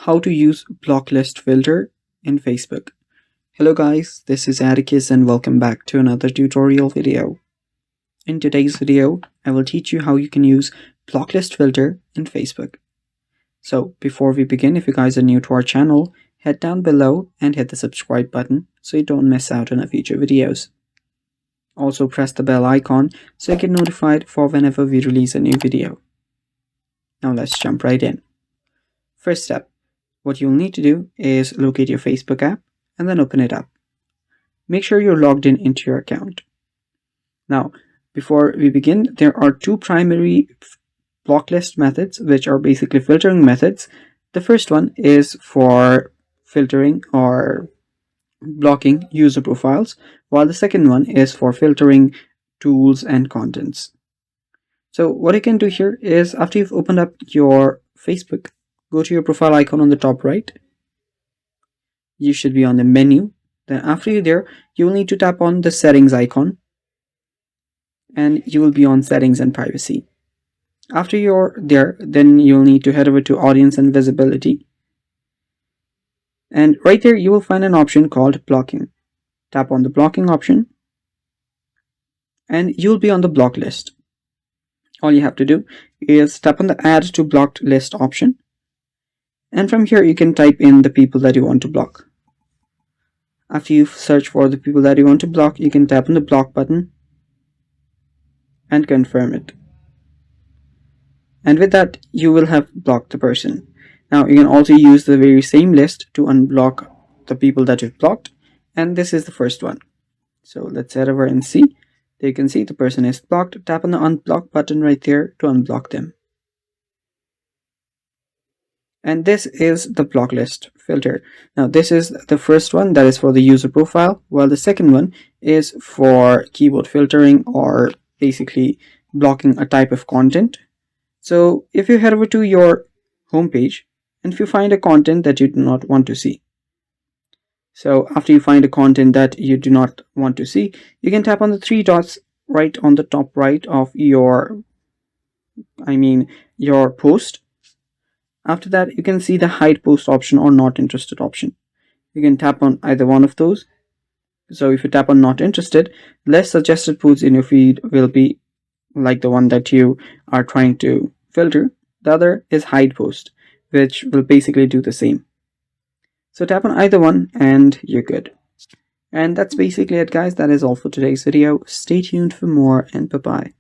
how to use Blocklist filter in Facebook. Hello guys, this is Adakus and welcome back to another tutorial video. In today's video, I will teach you how you can use Blocklist filter in Facebook. So before we begin, if you guys are new to our channel, head down below and hit the subscribe button so you don't miss out on our future videos. Also press the bell icon so you get notified for whenever we release a new video. Now let's jump right in. First step, what you'll need to do is locate your Facebook app and then open it up. Make sure you're logged in into your account. Now, before we begin, there are two primary blocklist methods, which are basically filtering methods. The first one is for filtering or blocking user profiles, while the second one is for filtering tools and contents. So what you can do here is, after you've opened up your Facebook, go to your profile icon on the top right. You should be on the menu. Then after you're there, you will need to tap on the settings icon and you will be on settings and privacy. After you're there, then you'll need to head over to audience and visibility. And right there, you will find an option called blocking. Tap on the blocking option and you'll be on the block list. All you have to do is tap on the add to blocked list option. And from here, you can type in the people that you want to block. After you search for the people that you want to block, you can tap on the block button and confirm it. And with that, you will have blocked the person. Now, you can also use the very same list to unblock the people that you've blocked. And this is the first one. So let's head over and see. There you can see the person is blocked. Tap on the unblock button right there to unblock them. And this is the blocklist filter. Now this is the first one, that is for the user profile, while the second one is for keyword filtering, or basically blocking a type of content. So if you head over to your homepage and if you find a content that you do not want to see. So after you find a content that you do not want to see, you can tap on the three dots right on the top right of your post. After that, you can see the hide post option or not interested option. You can tap on either one of those. So if you tap on not interested, less suggested posts in your feed will be like the one that you are trying to filter. The other is hide post, which will basically do the same. So tap on either one and you're good. And that's basically it, guys. That is all for today's video. Stay tuned for more and bye-bye.